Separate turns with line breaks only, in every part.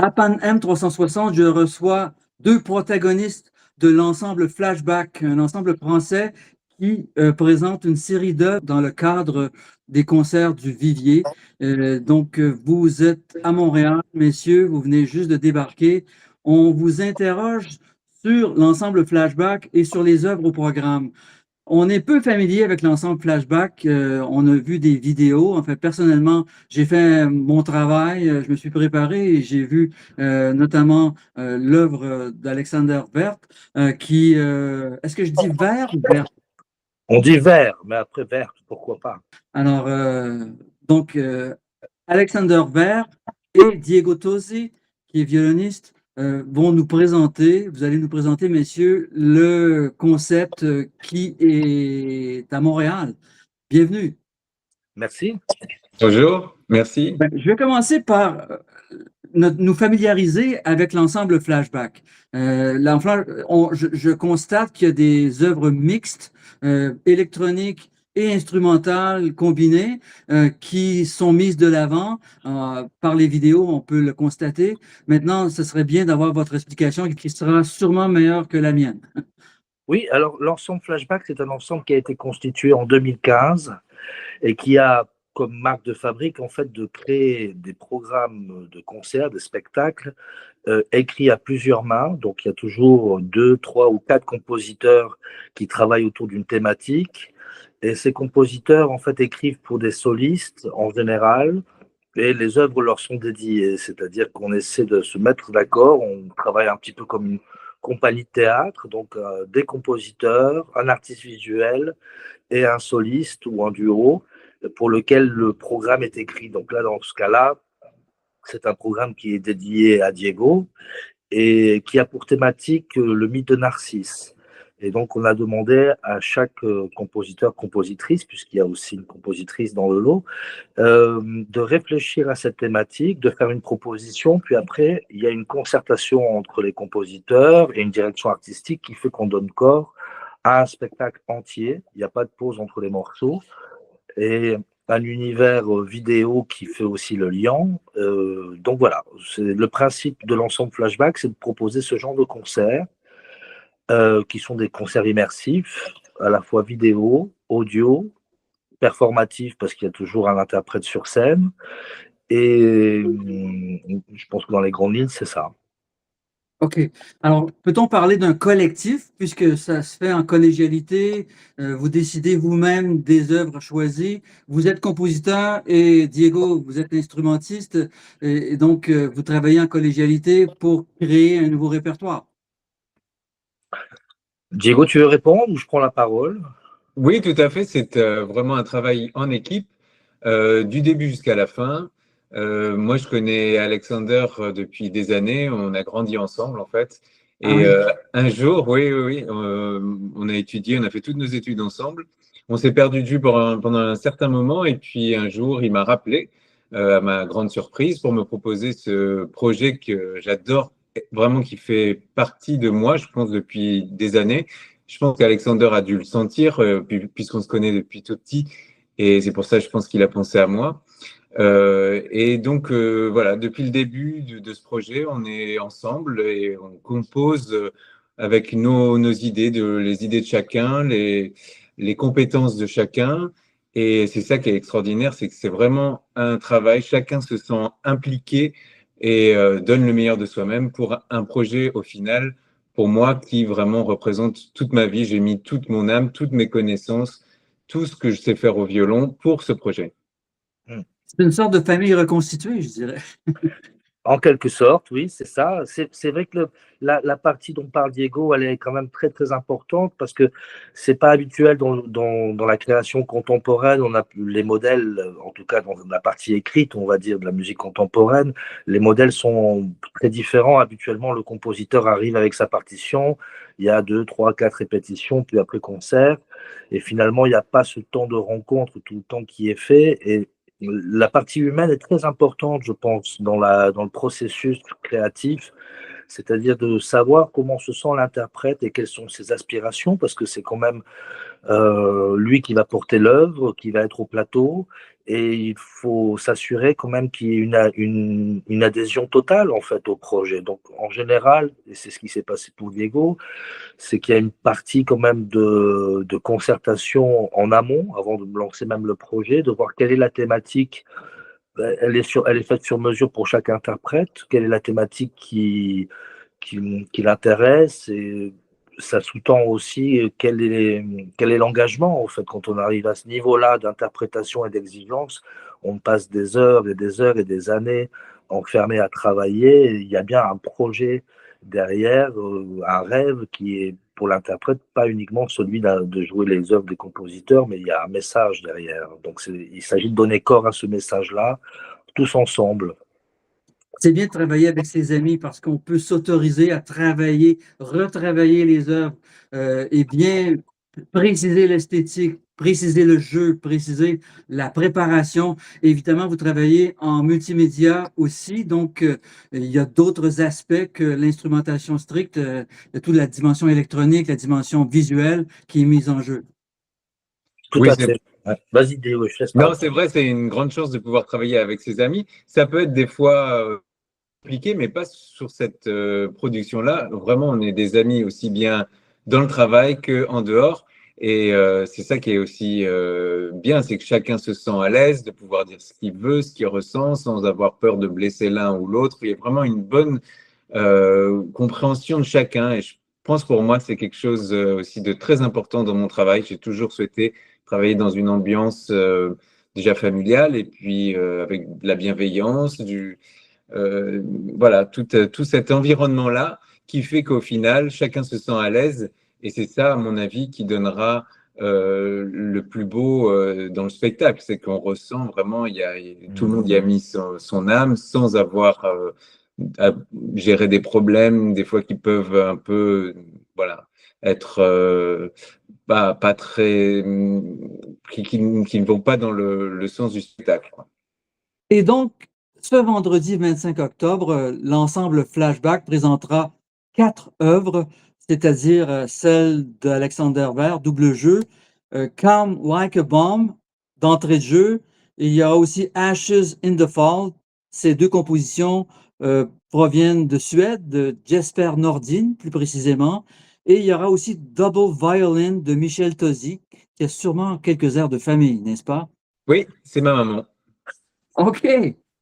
À Pan M360, je reçois deux protagonistes de l'ensemble Flashback, un ensemble français qui présente une série d'œuvres dans le cadre des concerts du Vivier. Vous êtes à Montréal, messieurs, vous venez juste de débarquer. On vous interroge sur l'ensemble Flashback et sur les œuvres au programme. On est peu familier avec l'ensemble Flashback. On a vu des vidéos. En fait, personnellement, j'ai fait mon travail. Je me suis préparé et j'ai vu notamment l'œuvre d'Alexander Werth est-ce que je dis Werth ou Werth?
On dit vert, mais après vert, pourquoi pas.
Alors, donc, Alexander Werth et Diego Tosi, qui est violoniste, vous allez nous présenter, messieurs, le concept qui est à Montréal. Bienvenue.
Merci.
Bonjour, merci.
Je vais commencer par nous familiariser avec l'ensemble Flashback. Je constate qu'il y a des œuvres mixtes, électroniques et instrumentales combinées, qui sont mises de l'avant par les vidéos, on peut le constater. Maintenant, ce serait bien d'avoir votre explication qui sera sûrement meilleure que la mienne.
Oui, alors l'ensemble Flashback, c'est un ensemble qui a été constitué en 2015 et qui a comme marque de fabrique en fait de créer des programmes de concerts, de spectacles écrits à plusieurs mains. Donc il y a toujours deux, trois ou quatre compositeurs qui travaillent autour d'une thématique. Et ces compositeurs en fait écrivent pour des solistes en général. Et les œuvres leur sont dédiées, c'est-à-dire qu'on essaie de se mettre d'accord, on travaille un petit peu comme une compagnie de théâtre, donc des compositeurs, un artiste visuel et un soliste ou un duo pour lequel le programme est écrit. Donc là, dans ce cas-là, c'est un programme qui est dédié à Diego et qui a pour thématique le mythe de Narcisse. Et donc, on a demandé à chaque compositeur, compositrice, puisqu'il y a aussi une compositrice dans le lot, de réfléchir à cette thématique, de faire une proposition, puis après, il y a une concertation entre les compositeurs et une direction artistique qui fait qu'on donne corps à un spectacle entier. Il n'y a pas de pause entre les morceaux. Et un univers vidéo qui fait aussi le lien. Donc voilà, c'est le principe de l'ensemble Flashback, c'est de proposer ce genre de concerts qui sont des concerts immersifs, à la fois vidéo, audio, performatif parce qu'il y a toujours un interprète sur scène. Et je pense que dans les grandes lignes, c'est ça.
OK. Alors, peut-on parler d'un collectif, puisque ça se fait en collégialité, vous décidez vous-même des œuvres choisies, vous êtes compositeur et Diego, vous êtes instrumentiste, vous travaillez en collégialité pour créer un nouveau répertoire.
Diego, tu veux répondre ou je prends la parole?
Oui, tout à fait. C'est vraiment un travail en équipe, du début jusqu'à la fin. Moi, je connais Alexander depuis des années. On a grandi ensemble, en fait.
Ah
Et
oui.
un jour, oui, on a étudié, on a fait toutes nos études ensemble. On s'est perdu de vue pendant un certain moment. Et puis, un jour, il m'a rappelé, à ma grande surprise, pour me proposer ce projet que j'adore, vraiment qui fait partie de moi, je pense, depuis des années. Je pense qu'Alexander a dû le sentir, puisqu'on se connaît depuis tout petit, et c'est pour ça, je pense qu'il a pensé à moi. Voilà, depuis le début de ce projet, on est ensemble et on compose avec nos idées, les idées de chacun, les compétences de chacun. Et c'est ça qui est extraordinaire, c'est que c'est vraiment un travail, chacun se sent impliqué et donne le meilleur de soi-même pour un projet au final pour moi, qui vraiment représente toute ma vie. J'ai mis toute mon âme, toutes mes connaissances, tout ce que je sais faire au violon pour ce projet.
C'est une sorte de famille reconstituée, je dirais.
En quelque sorte, oui, c'est ça. C'est vrai que la partie dont parle Diego, elle est quand même très, très importante parce que c'est pas habituel dans la création contemporaine. On a les modèles, en tout cas dans la partie écrite, on va dire, de la musique contemporaine, les modèles sont très différents. Habituellement, le compositeur arrive avec sa partition, il y a deux, trois, quatre répétitions, puis après concert. Et finalement, il n'y a pas ce temps de rencontre tout le temps qui est fait. Et la partie humaine est très importante, je pense, dans le processus créatif. c'est-à-dire de savoir comment se sent l'interprète et quelles sont ses aspirations, parce que c'est quand même lui qui va porter l'œuvre, qui va être au plateau, et il faut s'assurer quand même qu'il y ait une adhésion totale en fait au projet. Donc en général, et c'est ce qui s'est passé pour Diego, c'est qu'il y a une partie quand même de concertation en amont, avant de lancer même le projet, de voir quelle est la thématique. Elle est faite sur mesure pour chaque interprète, quelle est la thématique qui l'intéresse, et ça sous-tend aussi quel est l'engagement en fait. Quand on arrive à ce niveau-là d'interprétation et d'exigence, on passe des heures et des heures et des années enfermés à travailler. Il y a bien un projet derrière, un rêve qui est pour l'interprète pas uniquement celui de jouer les œuvres des compositeurs, mais il y a un message derrière. Donc il s'agit de donner corps à ce message-là, tous ensemble.
C'est bien de travailler avec ses amis parce qu'on peut s'autoriser à travailler, retravailler les œuvres et bien préciser l'esthétique, préciser le jeu, préciser la préparation. Évidemment, vous travaillez en multimédia aussi, donc il y a d'autres aspects que l'instrumentation stricte, il y a toute la dimension électronique, la dimension visuelle qui est mise en jeu.
Tout
Oui,
à fait. Ouais. Vas-y, Déo, je laisse
non,
parler.
c'est vrai, c'est une grande chance de pouvoir travailler avec ses amis. Ça peut être des fois compliqué, mais pas sur cette production-là. Vraiment, on est des amis aussi bien dans le travail qu'en dehors. Et c'est ça qui est aussi bien, c'est que chacun se sent à l'aise de pouvoir dire ce qu'il veut, ce qu'il ressent, sans avoir peur de blesser l'un ou l'autre. Il y a vraiment une bonne compréhension de chacun. Et je pense pour moi, c'est quelque chose aussi de très important dans mon travail. J'ai toujours souhaité travailler dans une ambiance déjà familiale et puis avec de la bienveillance, euh, voilà, tout cet environnement-là qui fait qu'au final, chacun se sent à l'aise. Et c'est ça, à mon avis, qui donnera le plus beau dans le spectacle. C'est qu'on ressent vraiment, tout le monde y a mis son âme sans avoir à gérer des problèmes, des fois qui peuvent un peu, voilà, être pas très, qui ne vont pas dans le sens du spectacle, quoi.
Et donc, ce vendredi 25 octobre, l'ensemble Flashback présentera 4 œuvres, c'est-à-dire celle d'Alexander Wert, double jeu, Come Like a Bomb, d'entrée de jeu. Et il y a aussi Ashes in the Fall. Ces deux compositions proviennent de Suède, de Jesper Nordin, plus précisément. Et il y aura aussi Double Violin de Michel Tozzi, qui a sûrement quelques airs de famille, n'est-ce pas?
Oui, c'est ma maman.
OK.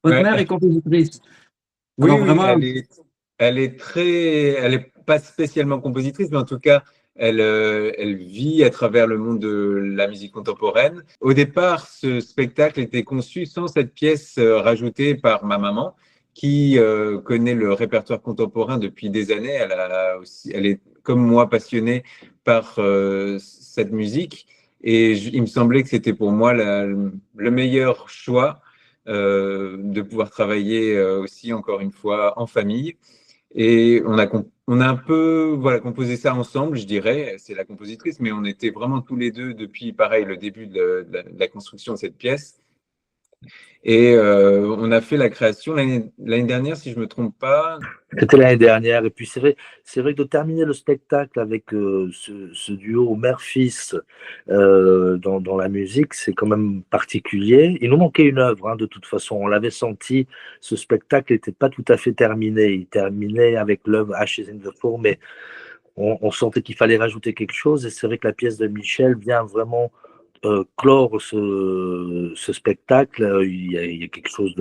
Votre mère est
Ouais.
compositrice.
Oui,
Alors
oui,
vraiment,
elle est pas spécialement compositrice, mais en tout cas, elle vit à travers le monde de la musique contemporaine. Au départ, ce spectacle était conçu sans cette pièce rajoutée par ma maman, qui connaît le répertoire contemporain depuis des années. Elle est comme moi passionnée par cette musique, et il me semblait que c'était pour moi le meilleur choix de pouvoir travailler aussi, encore une fois, en famille. Et on a un peu voilà, composé ça ensemble, je dirais. C'est la compositrice, mais on était vraiment tous les deux depuis, pareil, le début de la construction de cette pièce. Et on a fait la création l'année dernière, si je ne me trompe pas.
C'était l'année dernière. Et puis c'est vrai que de terminer le spectacle avec ce duo mère-fils dans la musique, c'est quand même particulier. Il nous manquait une œuvre, hein, de toute façon. On l'avait senti, ce spectacle n'était pas tout à fait terminé. Il terminait avec l'œuvre Ashes in the Fall, mais on sentait qu'il fallait rajouter quelque chose. Et c'est vrai que la pièce de Michel vient vraiment clore ce spectacle. Il y a quelque chose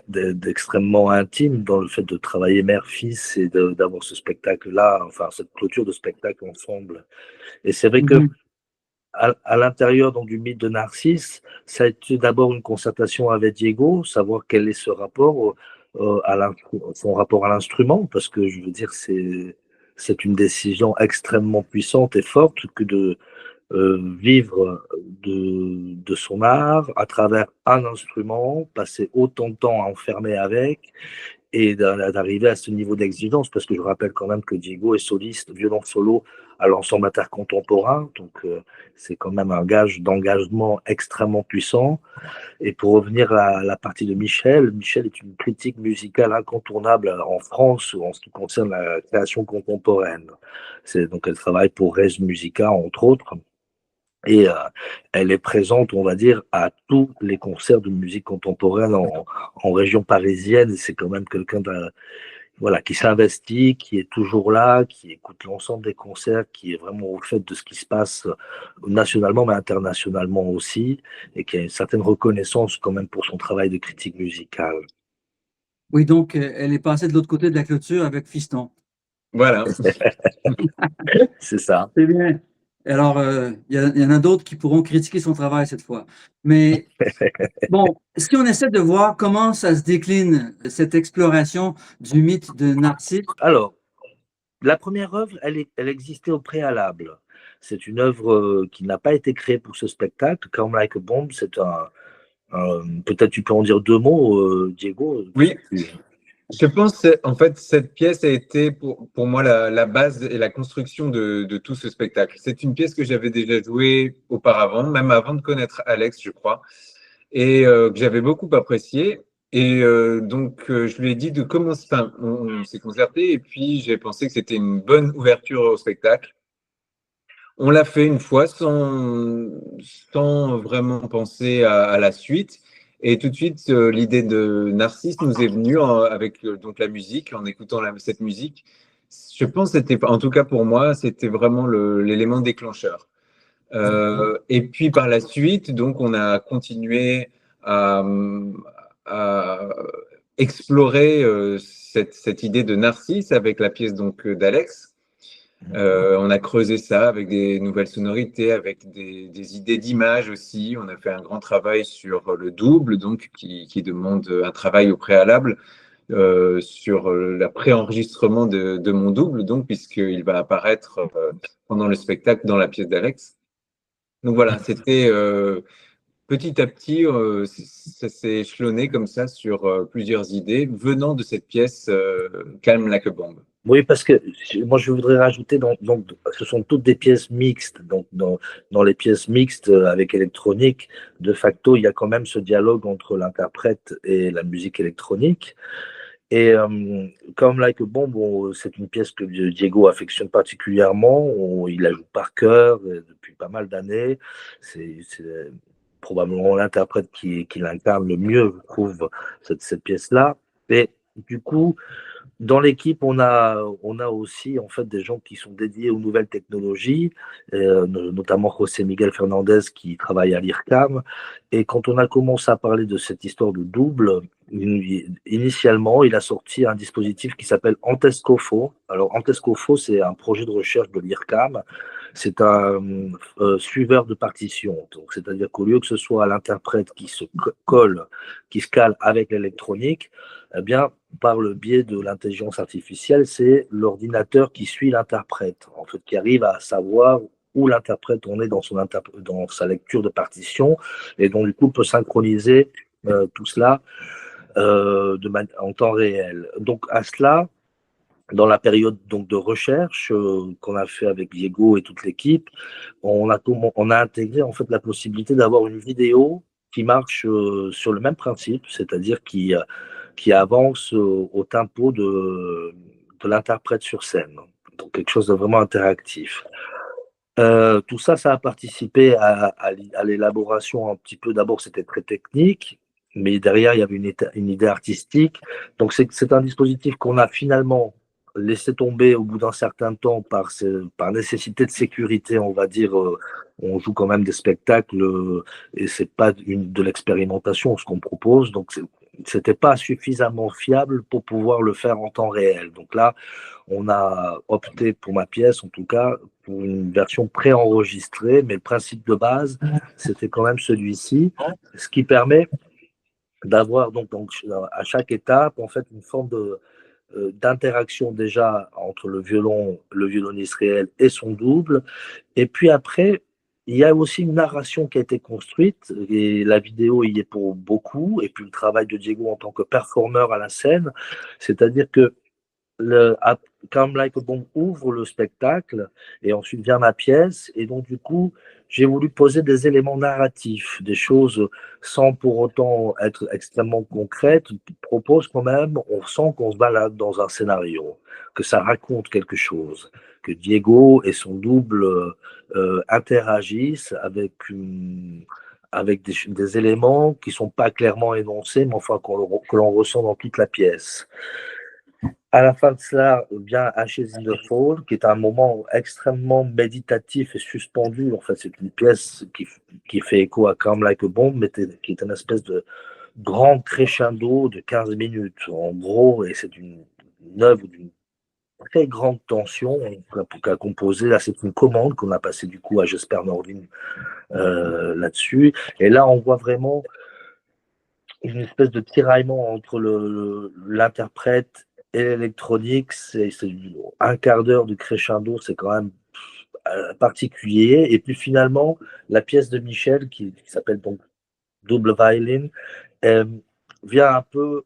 d'extrêmement intime dans le fait de travailler mère-fils et d'avoir ce spectacle-là, enfin cette clôture de spectacle ensemble. Et c'est vrai que
mhm.
à l'intérieur donc, du mythe de Narcisse, ça a été d'abord une concertation avec Diego, savoir quel est ce rapport, son rapport à l'instrument, parce que je veux dire, c'est une décision extrêmement puissante et forte que de vivre de son art à travers un instrument, passer autant de temps à enfermer avec et d'arriver à ce niveau d'exigence, parce que je rappelle quand même que Diego est soliste, violon solo à l'ensemble intercontemporain. Donc, c'est quand même un gage d'engagement extrêmement puissant. Et pour revenir à la partie de Michel, Michel est une critique musicale incontournable en France en ce qui concerne la création contemporaine. Donc, elle travaille pour Res Musica, entre autres. Et elle est présente, on va dire, à tous les concerts de musique contemporaine en région parisienne. Et c'est quand même quelqu'un voilà, qui s'investit, qui est toujours là, qui écoute l'ensemble des concerts, qui est vraiment au fait de ce qui se passe nationalement, mais internationalement aussi, et qui a une certaine reconnaissance quand même pour son travail de critique musicale.
Oui, donc elle est passée de l'autre côté de la clôture avec Fiston.
Voilà.
C'est ça.
C'est bien. Alors, il y en a d'autres qui pourront critiquer son travail cette fois. Mais bon, si on essaie de voir comment ça se décline, cette exploration du mythe de Narcisse.
Alors, la première œuvre, elle existait au préalable. C'est une œuvre qui n'a pas été créée pour ce spectacle. Come Like a Bomb, c'est peut-être tu peux en dire deux mots, Diego.
Oui, je pense en fait cette pièce a été pour moi la base et la construction de tout ce spectacle. C'est une pièce que j'avais déjà jouée auparavant, même avant de connaître Alex, je crois, et que j'avais beaucoup appréciée. Et donc je lui ai dit de commencer. Enfin, on s'est concerté et puis j'ai pensé que c'était une bonne ouverture au spectacle. On l'a fait une fois sans vraiment penser à la suite. Et tout de suite, l'idée de Narcisse nous est venue avec donc la musique, en écoutant cette musique. Je pense que c'était, en tout cas pour moi, c'était vraiment l'élément déclencheur. Et puis par la suite, donc on a continué à explorer cette idée de Narcisse avec la pièce donc d'Alex. On a creusé ça avec des nouvelles sonorités, avec des idées d'image aussi. On a fait un grand travail sur le double, donc qui demande un travail au préalable sur le préenregistrement de mon double, donc puisqu'il va apparaître pendant le spectacle dans la pièce d'Alex. Donc voilà, c'était petit à petit, ça s'est échelonné comme ça sur plusieurs idées venant de cette pièce Calm Like a Bomb.
Oui, parce que moi je voudrais rajouter, donc, ce sont toutes des pièces mixtes. Donc, dans les pièces mixtes avec électronique, de facto, il y a quand même ce dialogue entre l'interprète et la musique électronique. Et comme Like a Bomb, c'est une pièce que Diego affectionne particulièrement. Il la joue par cœur depuis pas mal d'années. C'est probablement l'interprète qui l'incarne le mieux, je trouve, cette pièce-là. Et du coup, dans l'équipe, on a aussi en fait des gens qui sont dédiés aux nouvelles technologies, notamment José Miguel Fernandez qui travaille à l'IRCAM. Et quand on a commencé à parler de cette histoire de double, initialement, il a sorti un dispositif qui s'appelle Antescofo. Alors Antescofo, c'est un projet de recherche de l'IRCAM. C'est un suiveur de partition. Donc, c'est-à-dire qu'au lieu que ce soit l'interprète qui se colle, qui se cale avec l'électronique, eh bien, par le biais de l'intelligence artificielle, c'est l'ordinateur qui suit l'interprète, en fait, qui arrive à savoir où l'interprète en est dans sa lecture de partition, et donc du coup peut synchroniser tout cela en temps réel. Donc à cela, dans la période donc de recherche qu'on a fait avec Diego et toute l'équipe, on a intégré en fait la possibilité d'avoir une vidéo qui marche sur le même principe, c'est-à-dire qui avance au tempo de l'interprète sur scène. Donc quelque chose de vraiment interactif. Tout ça, ça a participé à l'élaboration un petit peu. D'abord, c'était très technique, mais derrière, il y avait une idée artistique. Donc, c'est un dispositif qu'on a finalement laissé tomber au bout d'un certain temps par nécessité de sécurité, on va dire. On joue quand même des spectacles et c'est pas de l'expérimentation ce qu'on propose. Donc, c'était pas suffisamment fiable pour pouvoir le faire en temps réel. Donc là, on a opté pour ma pièce, en tout cas, pour une version préenregistrée, mais le principe de base, c'était quand même celui-ci, ce qui permet d'avoir donc à chaque étape, en fait, une forme d'interaction déjà entre le violoniste réel et son double. Et puis après, il y a aussi une narration qui a été construite, et la vidéo y est pour beaucoup, et puis le travail de Diego en tant que performeur à la scène, c'est-à-dire que Come Like a Bomb ouvre le spectacle et ensuite vient ma pièce. Et donc, du coup, j'ai voulu poser des éléments narratifs, des choses sans pour autant être extrêmement concrètes. Propose quand même, on sent qu'on se balade dans un scénario, que ça raconte quelque chose, que Diego et son double interagissent avec des éléments qui sont pas clairement énoncés, mais enfin que l'on ressent dans toute la pièce. À la fin de cela vient Ashes in the Fall, qui est un moment extrêmement méditatif et suspendu. En fait, c'est une pièce qui fait écho à Come Like a Bomb, mais qui est une espèce de grand crescendo de 15 minutes, en gros, et c'est une œuvre d'une très grande tension qu'a composé. Là, c'est une commande qu'on a passée du coup à Jesper Nordin là-dessus. Et là, on voit vraiment une espèce de tiraillement entre l'interprète et l'électronique. C'est un quart d'heure de crescendo, c'est quand même particulier. Et puis finalement, la pièce de Michel, qui s'appelle donc Double Violin, vient un peu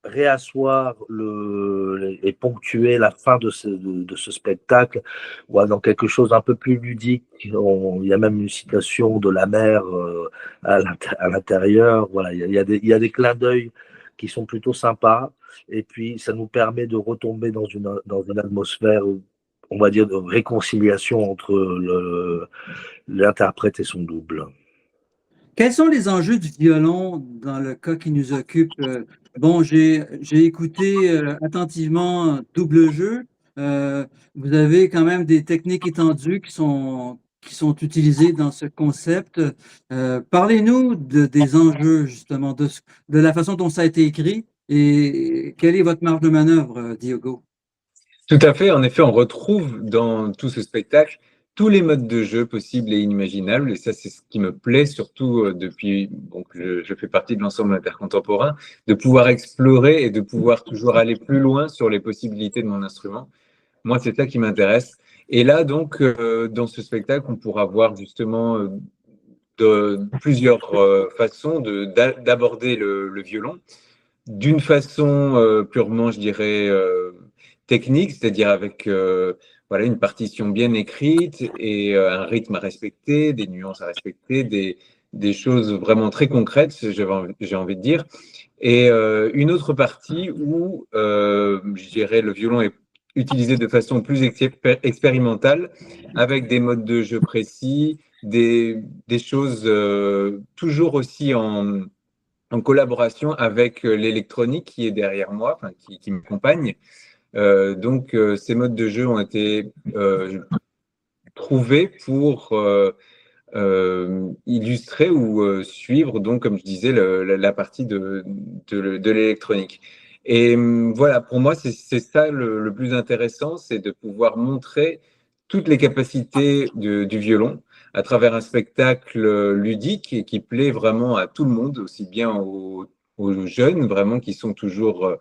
réasseoir et ponctuer la fin de ce spectacle dans quelque chose d'un peu plus ludique. Il y a même une citation de la mer à l'intérieur. Voilà, il y a des clins d'œil qui sont plutôt sympas. Et puis, ça nous permet de retomber dans une atmosphère, on va dire, de réconciliation entre l'interprète et son double.
Quels sont les enjeux du violon dans le cas qui nous occupe? Bon, j'ai écouté attentivement Double Jeu. Vous avez quand même des techniques étendues qui sont utilisées dans ce concept. Parlez-nous des enjeux, justement, de la façon dont ça a été écrit et quelle est votre marge de manœuvre, Diogo?
Tout à fait. En effet, on retrouve dans tout ce spectacle tous les modes de jeu possibles et inimaginables. Et ça, c'est ce qui me plaît surtout depuis donc, je fais partie de l'ensemble intercontemporain, de pouvoir explorer et de pouvoir toujours aller plus loin sur les possibilités de mon instrument. Moi, c'est ça qui m'intéresse. Et là, donc, dans ce spectacle, on pourra voir justement de plusieurs façons d'aborder le violon. D'une façon purement, je dirais, technique, c'est-à-dire avec voilà, une partition bien écrite et un rythme à respecter, des nuances à respecter, des choses vraiment très concrètes, j'ai envie de dire. Et une autre partie où, je dirais, le violon est utilisé de façon plus expérimentale, avec des modes de jeu précis, des choses toujours aussi en collaboration avec l'électronique qui est derrière moi, enfin, qui m'accompagne. Donc, ces modes de jeu ont été trouvés pour illustrer ou suivre, donc, comme je disais, la partie de l'électronique. Et voilà, pour moi, c'est ça le plus intéressant, c'est de pouvoir montrer toutes les capacités du violon à travers un spectacle ludique et qui plaît vraiment à tout le monde, aussi bien aux jeunes, vraiment, qui sont toujours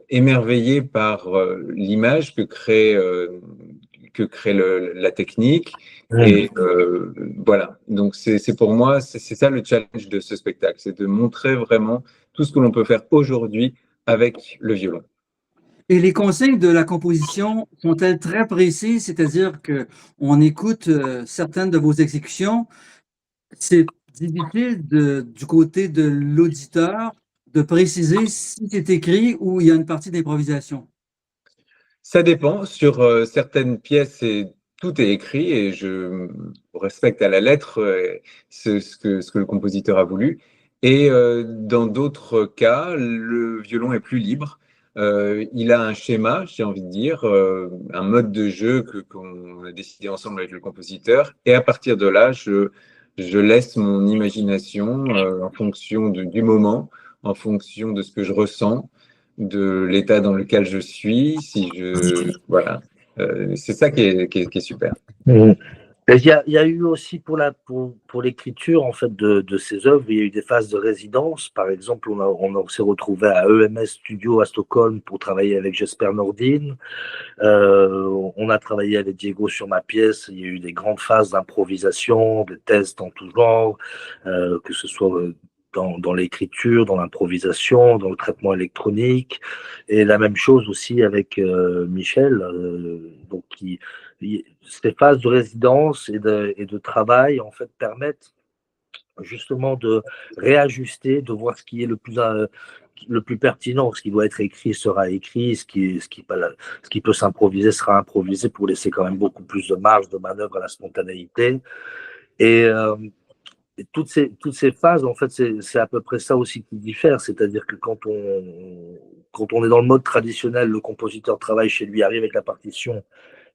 émerveillés par l'image que crée la technique. Et voilà, donc c'est pour moi, c'est ça le challenge de ce spectacle, c'est de montrer vraiment tout ce que l'on peut faire aujourd'hui avec le violon.
Et les consignes de la composition sont-elles très précises? C'est-à-dire qu'on écoute certaines de vos exécutions. C'est difficile du côté de l'auditeur de préciser si c'est écrit ou il y a une partie d'improvisation.
Ça dépend. Sur certaines pièces, tout est écrit et je respecte à la lettre ce que le compositeur a voulu. Et dans d'autres cas, le violon est plus libre. Il a un schéma, j'ai envie de dire, un mode de jeu qu'on a décidé ensemble avec le compositeur. Et à partir de là, je laisse mon imagination en fonction du moment, en fonction de ce que je ressens, de l'état dans lequel je suis. Voilà, c'est ça qui est super.
Il y a eu aussi pour l'écriture en fait de ces œuvres, il y a eu des phases de résidence. Par exemple, on s'est retrouvé à EMS Studio à Stockholm pour travailler avec Jesper Nordin. On a travaillé avec Diego sur ma pièce. Il y a eu des grandes phases d'improvisation, de tests en tout genre, que ce soit dans l'écriture, dans l'improvisation, dans le traitement électronique, et la même chose aussi avec Michel. Donc, ces phases de résidence et de travail en fait permettent justement de réajuster, de voir ce qui est le plus pertinent. Ce qui doit être écrit sera écrit, ce qui peut s'improviser sera improvisé pour laisser quand même beaucoup plus de marge de manœuvre à la spontanéité. Et toutes ces phases, en fait, c'est à peu près ça aussi qui diffère. C'est-à-dire que quand on est dans le mode traditionnel, le compositeur travaille chez lui, arrive avec la partition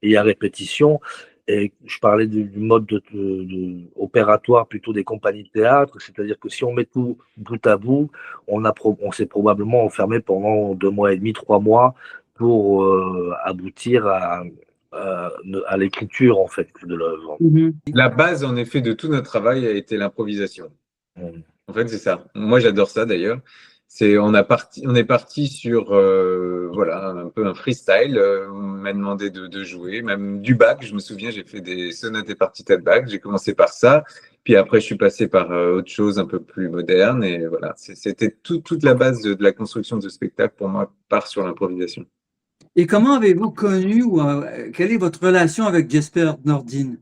et il y a répétition. Et je parlais du mode opératoire plutôt des compagnies de théâtre, c'est-à-dire que si on met tout bout à bout, on s'est probablement enfermé pendant 2 mois et demi, 3 mois pour aboutir à l'écriture en fait de l'œuvre.
La base, en effet, de tout notre travail a été l'improvisation. En fait, c'est ça. Moi, j'adore ça d'ailleurs. On est parti sur voilà, un peu un freestyle. On m'a demandé de jouer, même du Bach. Je me souviens, j'ai fait des sonates et partitas de Bach. J'ai commencé par ça. Puis après, je suis passé par autre chose un peu plus moderne. Et voilà, c'était toute la base de la construction de spectacle pour moi, part sur l'improvisation.
Et comment avez-vous connu ou quelle est votre relation avec Jesper Nordin?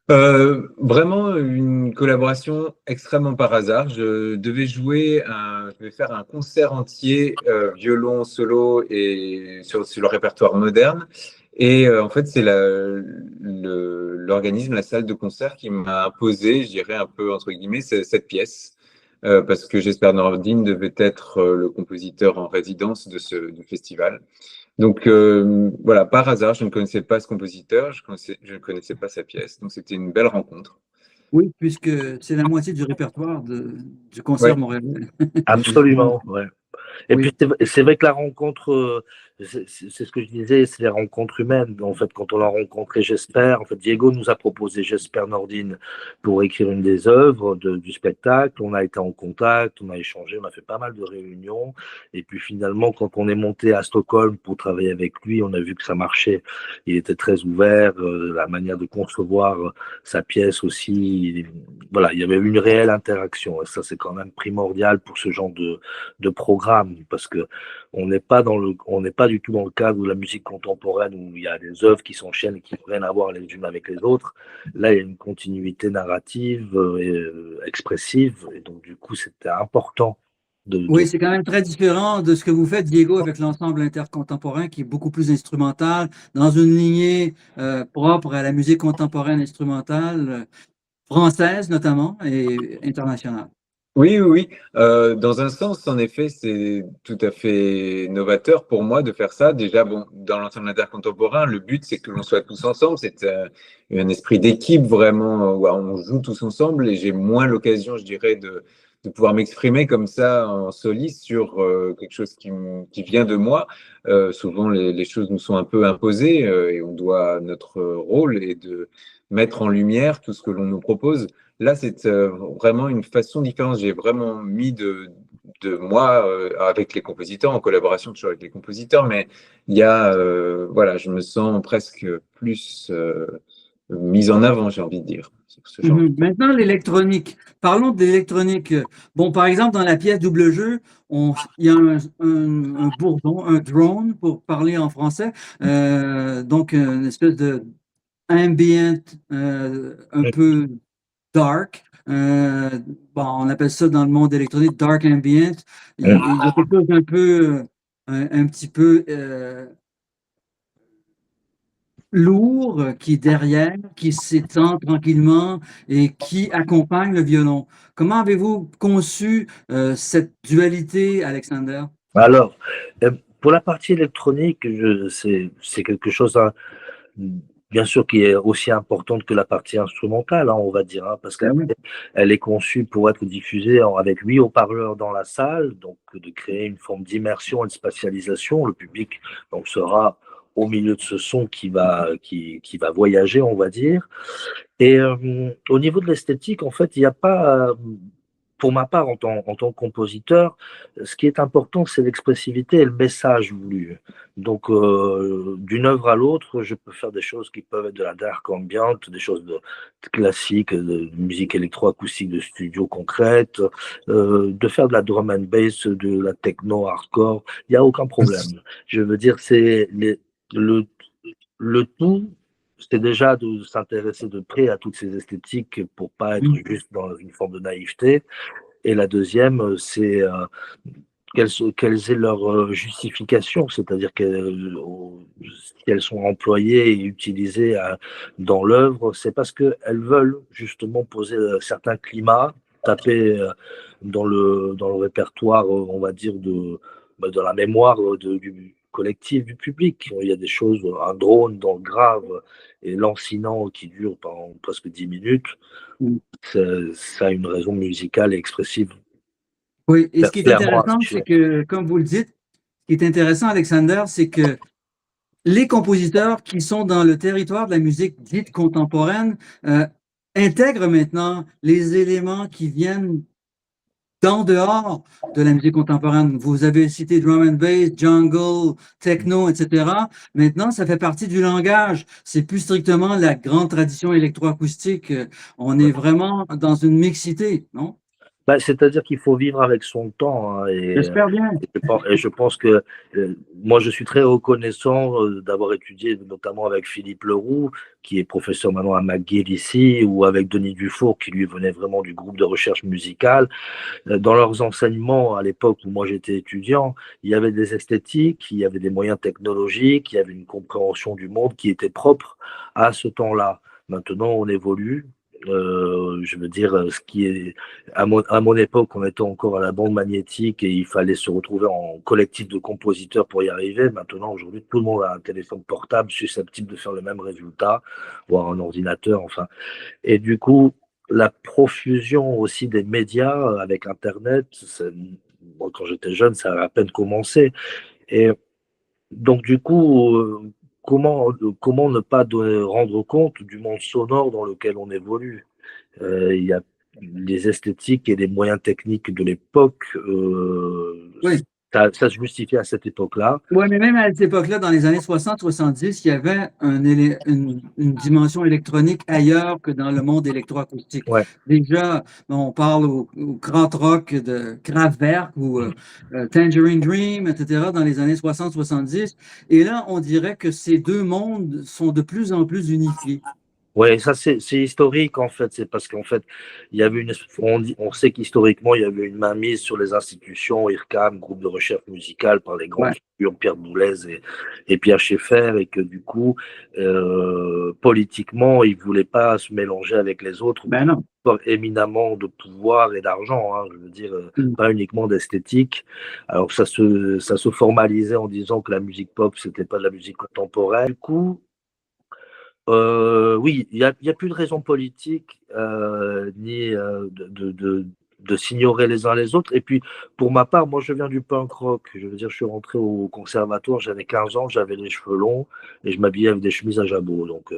Vraiment une collaboration extrêmement par hasard. Je devais faire un concert entier violon solo et sur le répertoire moderne. Et en fait, c'est l'organisme, la salle de concert qui m'a imposé, je dirais un peu entre guillemets, cette pièce. Parce que Jesper Nordin devait être le compositeur en résidence du festival. Donc voilà, par hasard, je ne connaissais pas ce compositeur, je ne connaissais pas sa pièce, donc c'était une belle rencontre.
Oui, puisque c'est la moitié du répertoire du concert
Ouais.
montréalais.
Absolument, ouais. Et
Oui.
puis c'est vrai que la rencontre, c'est ce que je disais, c'est les rencontres humaines. En fait, quand on a rencontré Jesper, en fait, Diego nous a proposé Jesper Nordin pour écrire une des œuvres du spectacle. On a été en contact, on a échangé, on a fait pas mal de réunions. Et puis finalement, quand on est monté à Stockholm pour travailler avec lui, on a vu que ça marchait. Il était très ouvert, la manière de concevoir sa pièce aussi. Voilà, il y avait une réelle interaction. Et ça, c'est quand même primordial pour ce genre de programme, parce que on n'est pas du tout dans le cadre de la musique contemporaine où il y a des œuvres qui s'enchaînent et qui n'ont rien à voir les unes avec les autres. Là, il y a une continuité narrative et expressive, et donc du coup, c'était important
Oui, c'est quand même très différent de ce que vous faites, Diego, avec l'ensemble intercontemporain qui est beaucoup plus instrumental, dans une lignée propre à la musique contemporaine instrumentale, française notamment, et internationale.
Oui, oui, oui. Dans un sens, en effet, c'est tout à fait novateur pour moi de faire ça. Déjà, bon, dans l'ensemble intercontemporain, le but, c'est que l'on soit tous ensemble. C'est un esprit d'équipe vraiment où on joue tous ensemble et j'ai moins l'occasion, je dirais, de pouvoir m'exprimer comme ça en soliste sur quelque chose qui vient de moi. Souvent, les choses nous sont un peu imposées et notre rôle est de mettre en lumière tout ce que l'on nous propose. Là, c'est vraiment une façon différente. J'ai vraiment mis de moi avec les compositeurs, en collaboration toujours avec les compositeurs, mais il y a, voilà, je me sens presque plus mise en avant, j'ai envie de dire. Ce genre.
Maintenant, l'électronique. Parlons de l'électronique. Bon, par exemple, dans la pièce Double Jeu, il y a un bourdon, un drone, pour parler en français, donc une espèce de ambient un peu dark. Bon, on appelle ça dans le monde électronique dark ambient. Il y a quelque chose un peu, un petit peu lourd qui est derrière, qui s'étend tranquillement et qui accompagne le violon. Comment avez-vous conçu cette dualité, Alexander?
Alors, pour la partie électronique, c'est quelque chose, bien sûr, qui est aussi importante que la partie instrumentale, hein, on va dire, hein, parce qu'elle elle est conçue pour être diffusée avec 8 haut-parleurs dans la salle, donc de créer une forme d'immersion et de spatialisation. Le public donc sera au milieu de ce son qui va voyager, on va dire. Et au niveau de l'esthétique, en fait, il n'y a pas pour ma part, en tant que compositeur, ce qui est important, c'est l'expressivité et le message voulu. Donc, d'une œuvre à l'autre, je peux faire des choses qui peuvent être de la dark ambient, des choses classiques, de musique électroacoustique de studio concrète, de faire de la drum and bass, de la techno hardcore. Il n'y a aucun problème. Je veux dire, le, le tout, c'est déjà de s'intéresser de près à toutes ces esthétiques pour pas être juste dans une forme de naïveté. Et la deuxième, c'est quelles est leur justification, c'est-à-dire si elles sont employées et utilisées dans l'œuvre, c'est parce qu'elles veulent justement poser certains climats, taper dans le répertoire, on va dire, dans la mémoire du collectif, du public. Il y a des choses, un drone dans le grave et lancinant qui dure pendant presque 10 minutes, ça a une raison musicale et expressive.
Oui, et ce qui est
Clairement
intéressant,
affiché.
c'est que, comme vous le dites, ce qui est intéressant, Alexander, c'est que les compositeurs qui sont dans le territoire de la musique dite contemporaine intègrent maintenant les éléments qui viennent d'en dehors de la musique contemporaine. Vous avez cité drum and bass, jungle, techno, etc. Maintenant, ça fait partie du langage. C'est plus strictement la grande tradition électroacoustique. On est vraiment dans une mixité, non?
Bah, c'est-à-dire qu'il faut vivre avec son temps, hein,
J'espère bien.
et je pense que moi je suis très reconnaissant d'avoir étudié notamment avec Philippe Leroux, qui est professeur maintenant à McGill ici, ou avec Denis Dufour, qui lui venait vraiment du groupe de recherche musicale. Dans leurs enseignements à l'époque où moi j'étais étudiant, il y avait des esthétiques, il y avait des moyens technologiques, il y avait une compréhension du monde qui était propre à ce temps-là. Maintenant, on évolue. Je veux dire, ce qui est à mon époque, on était encore à la bande magnétique et il fallait se retrouver en collectif de compositeurs pour y arriver. Maintenant, aujourd'hui, tout le monde a un téléphone portable susceptible de faire le même résultat, voire un ordinateur, enfin. Et du coup, la profusion aussi des médias avec Internet, moi, quand j'étais jeune, ça a à peine commencé. Et donc, du coup, comment ne pas rendre compte du monde sonore dans lequel on évolue? Il y a les esthétiques et les moyens techniques de l'époque,
Oui.
ça se justifie à cette époque-là.
Oui, mais même à cette époque-là, dans les années 60-70, il y avait une dimension électronique ailleurs que dans le monde électroacoustique.
Ouais.
Déjà, on parle au krautrock de Kraftwerk ou Tangerine Dream, etc., dans les années 60-70. Et là, on dirait que ces deux mondes sont de plus en plus unifiés.
Ouais, ça c'est historique en fait. C'est parce qu'en fait, il y avait on sait qu'historiquement il y avait une mainmise sur les institutions, IRCAM, groupe de recherche musicale par les grandes figures Pierre Boulez et Pierre Schaeffer, et que du coup, politiquement, ils voulaient pas se mélanger avec les autres.
Ben non.
Éminemment de pouvoir et d'argent, hein, je veux dire, pas uniquement d'esthétique. Alors ça se formalisait en disant que la musique pop c'était pas de la musique contemporaine. Du coup. Oui, il y a plus de raison politique ni de s'ignorer les uns les autres. Et puis, pour ma part, moi, je viens du punk rock. Je veux dire, je suis rentré au conservatoire, j'avais 15 ans, j'avais les cheveux longs et je m'habillais avec des chemises à jabot. Donc,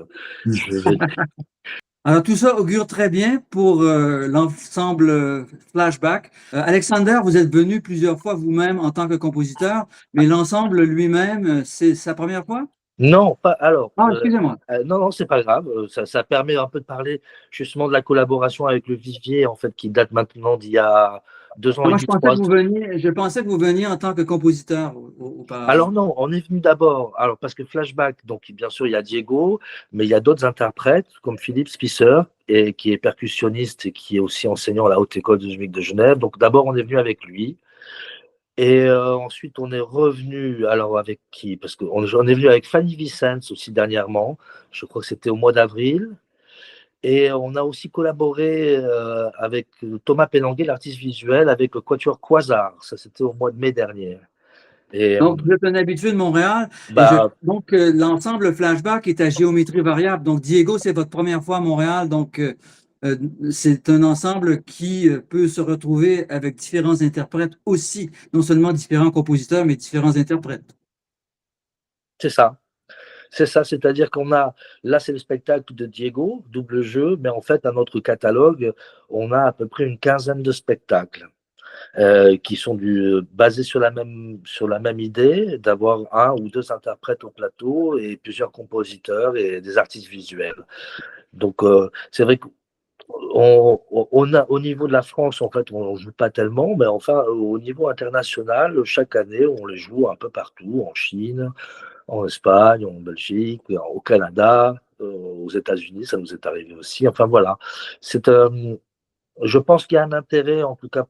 Alors, tout ça augure très bien pour l'ensemble Flashback. Alexander, vous êtes venu plusieurs fois vous-même en tant que compositeur, mais l'ensemble lui-même, c'est sa première fois?
Non, pas alors.
Ah, excusez-moi.
Non, c'est pas grave. Ça permet un peu de parler justement de la collaboration avec le Vivier, en fait, qui date maintenant d'il y a 2 ans et
Moi,
demi, 3 ans.
je pensais que vous veniez en tant que compositeur auparavant.
Alors non, on est venu d'abord, alors parce que Flashback, donc bien sûr il y a Diego, mais il y a d'autres interprètes comme Philippe Spisser, qui est percussionniste et qui est aussi enseignant à la Haute École de musique de Genève. Donc d'abord on est venu avec lui. Et ensuite, on est revenu, alors avec qui? Parce qu'on est venu avec Fanny Vicens aussi dernièrement, je crois que c'était au mois d'avril. Et on a aussi collaboré avec Thomas Pénanguet, l'artiste visuel, avec le Quatuor Quasar, ça c'était au mois de mai dernier. Et,
donc, vous êtes un habitué de Montréal. Donc, l'ensemble Flashback est à géométrie variable. Donc, Diego, c'est votre première fois à Montréal. Donc, c'est un ensemble qui peut se retrouver avec différents interprètes aussi, non seulement différents compositeurs, mais différents interprètes.
C'est ça. C'est ça, c'est-à-dire qu'on a, là c'est le spectacle de Diego, double jeu, mais en fait à notre catalogue, on a à peu près une quinzaine de spectacles qui sont basés sur la même idée d'avoir un ou deux interprètes au plateau et plusieurs compositeurs et des artistes visuels. Donc c'est vrai qu'on a, au niveau de la France, en fait, on ne joue pas tellement, mais enfin, au niveau international, chaque année, on les joue un peu partout, en Chine, en Espagne, en Belgique, au Canada, aux États-Unis, ça nous est arrivé aussi. Enfin voilà, c'est, je pense qu'il y a un intérêt, en tout cas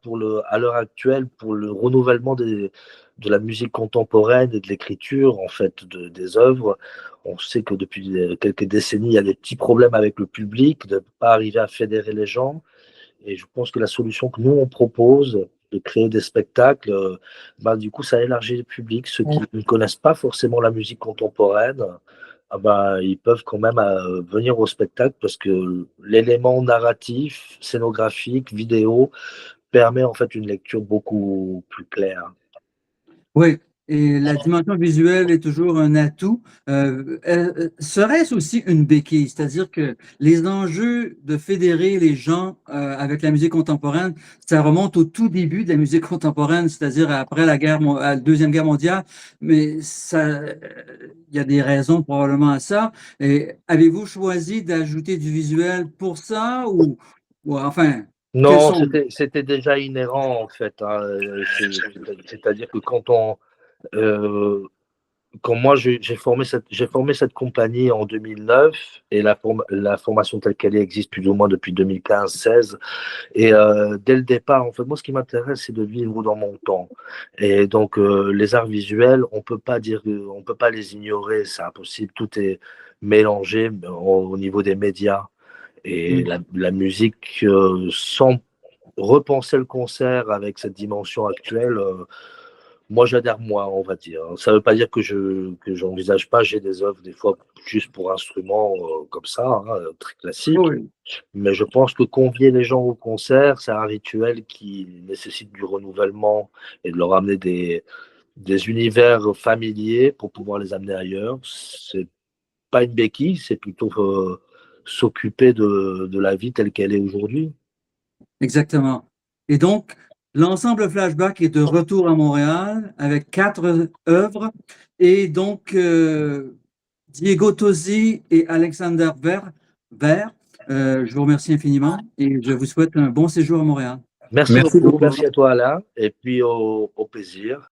à l'heure actuelle, pour le renouvellement de la musique contemporaine et de l'écriture, en fait, des œuvres. On sait que depuis quelques décennies, il y a des petits problèmes avec le public, de ne pas arriver à fédérer les gens. Et je pense que la solution que nous, on propose, de créer des spectacles, bah, du coup, ça élargit le public. Ceux qui ne connaissent pas forcément la musique contemporaine, ah bah, ils peuvent quand même venir au spectacle parce que l'élément narratif, scénographique, vidéo permet en fait une lecture beaucoup plus claire.
Oui, et la dimension visuelle est toujours un atout. Serait-ce aussi une béquille? C'est-à-dire que les enjeux de fédérer les gens avec la musique contemporaine, ça remonte au tout début de la musique contemporaine, c'est-à-dire après la Deuxième Guerre mondiale, mais ça, il y a des raisons probablement à ça. Et avez-vous choisi d'ajouter du visuel pour ça ou enfin, quels
Non,
sont...
c'était déjà inhérent en fait, hein. C'est-à-dire que euh, quand moi j'ai formé cette compagnie en 2009 et la formation telle qu'elle est existe plus ou moins depuis 2015-16. Et dès le départ, en fait, moi, ce qui m'intéresse, c'est de vivre dans mon temps. Et donc, les arts visuels, on peut pas les ignorer, c'est impossible. Tout est mélangé au niveau des médias. Et la musique, sans repenser le concert avec cette dimension actuelle, moi, j'adhère moi, on va dire. Ça ne veut pas dire que j'envisage pas. J'ai des œuvres des fois juste pour instruments comme ça, hein, très classiques.
Oui,
Mais je pense que convier les gens au concert, c'est un rituel qui nécessite du renouvellement et de leur amener des univers familiers pour pouvoir les amener ailleurs. C'est pas une béquille, c'est plutôt s'occuper de la vie telle qu'elle est aujourd'hui.
exactement. Et donc, l'ensemble Flashback est de retour à Montréal avec 4 œuvres. Et donc, Diego Tosi et Alexander Ver, je vous remercie infiniment et je vous souhaite un bon séjour à Montréal.
Merci
Merci
beaucoup,
beaucoup.
merci à toi Alain, et puis au plaisir.